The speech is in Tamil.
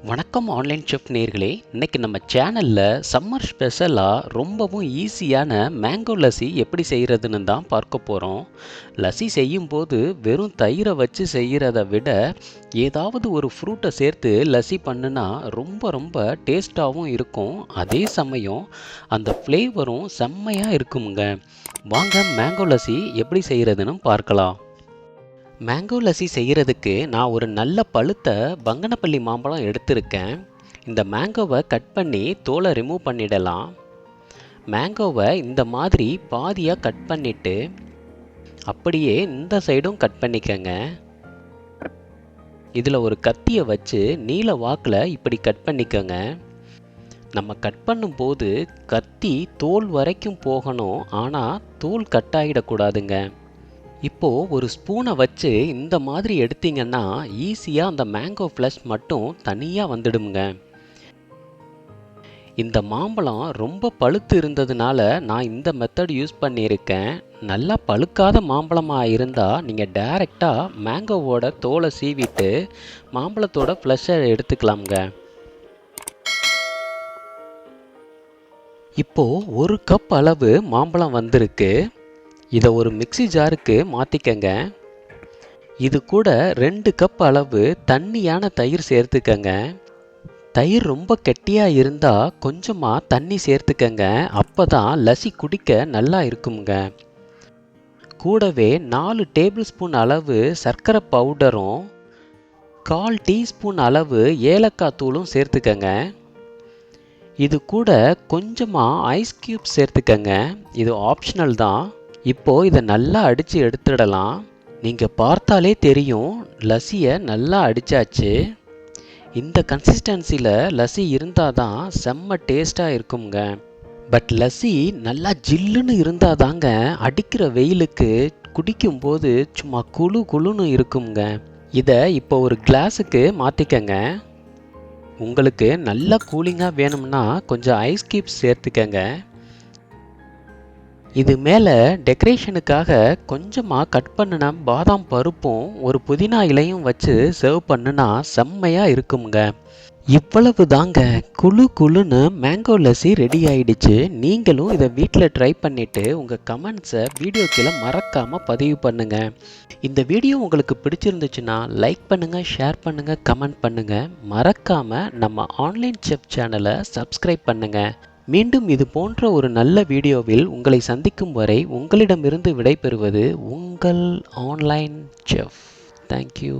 வணக்கம் ஆன்லைன் செஃப் நேயர்களே. இன்னைக்கு நம்ம சேனல்ல சம்மர் ஸ்பெஷலாக ரொம்பவும் ஈஸியான மேங்கோ லஸ்ஸி எப்படி செய்கிறதுன்னு தான் பார்க்க போகிறோம். லஸ்ஸி செய்யும்போது வெறும் தயிரை வச்சு செய்கிறத விட ஏதாவது ஒரு ஃப்ரூட்டை சேர்த்து லஸ்ஸி பண்ணுனா ரொம்ப ரொம்ப டேஸ்ட்டாகவும் இருக்கும். அதே சமயம் அந்த ஃப்ளேவரும் செம்மையாக இருக்குங்க. வாங்க மேங்கோ லஸ்ஸி எப்படி செய்கிறதுன்னு பார்க்கலாம். மேங்கோ லஸ்ஸி செய்கிறதுக்கு நான் ஒரு நல்ல பழுத்த பங்கனப்பள்ளி மாம்பழம் எடுத்திருக்கேன். இந்த மேங்கோவை கட் பண்ணி தோலை ரிமூவ் பண்ணிடலாம். மேங்கோவை இந்த மாதிரி பாதியாக கட் பண்ணிவிட்டு அப்படியே இந்த சைடும் கட் பண்ணிக்கங்க. இதில் ஒரு கத்தியை வச்சு நீல வாக்கில் இப்படி கட் பண்ணிக்கோங்க. நம்ம கட் பண்ணும்போது கத்தி தோல் வரைக்கும் போகணும், ஆனால் தோல் கட் ஆகிடக்கூடாதுங்க. இப்போது ஒரு ஸ்பூனை வச்சு இந்த மாதிரி எடுத்தீங்கன்னா ஈஸியாக அந்த மேங்கோ ஃப்ளஷ் மட்டும் தனியாக வந்துடுங்க. இந்த மாம்பழம் ரொம்ப பழுத்து இருந்ததுனால நான் இந்த மெத்தட் யூஸ் பண்ணியிருக்கேன். நல்லா பழுக்காத மாம்பழமாக இருந்தால் நீங்கள் டைரெக்டாக மேங்கோவோட தோலை சீவிட்டு மாம்பழத்தோட ஃப்ளஷை எடுத்துக்கலாம்ங்க. இப்போது 1 கப் அளவு மாம்பழம் வந்திருக்கு. இதை ஒரு மிக்ஸி ஜாருக்கு மாற்றிக்கங்க. இது கூட 2 கப் அளவு தண்ணியான தயிர் சேர்த்துக்கங்க. தயிர் ரொம்ப கெட்டியாக இருந்தால் கொஞ்சமாக தண்ணி சேர்த்துக்கங்க. அப்போ தான் லஸ்ஸி குடிக்க நல்லா இருக்குங்க. கூடவே 4 டேபிள் ஸ்பூன் அளவு சர்க்கரை பவுடரும் 1/4 டீஸ்பூன் அளவு ஏலக்காய் தூளும் சேர்த்துக்கங்க. இது கூட கொஞ்சமாக ஐஸ் கியூப் சேர்த்துக்கங்க. இது ஆப்ஷனல் தான். இப்போது இதை நல்லா அடித்து எடுத்துடலாம். நீங்கள் பார்த்தாலே தெரியும், லஸ்ஸியை நல்லா அடித்தாச்சு. இந்த கன்சிஸ்டன்சியில் லஸ்ஸி இருந்தால் தான் செம்ம டேஸ்ட்டாக இருக்குங்க. பட் லஸ்ஸி நல்லா ஜில்லுன்னு இருந்தால் தாங்க அடிக்கிற வெயிலுக்கு குடிக்கும்போது சும்மா குளு குளுன்னு இருக்குங்க. இதை இப்போ ஒரு கிளாஸுக்கு மாற்றிக்கங்க. உங்களுக்கு நல்லா கூலிங்காக வேணும்னா கொஞ்சம் ஐஸ் கியூப்ஸ் சேர்த்துக்கங்க. இது மேலே டெக்கரேஷனுக்காக கொஞ்சமாக கட் பண்ணின பாதாம் பருப்பும் ஒரு புதினா இலையும் வச்சு சர்வ் பண்ணுனா செம்மையாக இருக்குங்க. இவ்வளவு தாங்க, குளு குளுன்னு மேங்கோ லஸ்ஸி ரெடி ஆயிடுச்சு. நீங்களும் இதை வீட்டில் ட்ரை பண்ணிவிட்டு உங்கள் கமெண்ட்ஸை வீடியோ கீழே மறக்காமல் பதிவு பண்ணுங்கள். இந்த வீடியோ உங்களுக்கு பிடிச்சிருந்துச்சுன்னா லைக் பண்ணுங்கள், ஷேர் பண்ணுங்கள், கமெண்ட் பண்ணுங்கள். மறக்காமல் நம்ம ஆன்லைன் செஃப் சேனலை சப்ஸ்கிரைப் பண்ணுங்கள். மீண்டும் இது போன்ற ஒரு நல்ல வீடியோவில் உங்களை சந்திக்கும் வரை உங்களிடமிருந்து விடைபெறுவது உங்கள் ஆன்லைன் செஃப். தேங்க்யூ.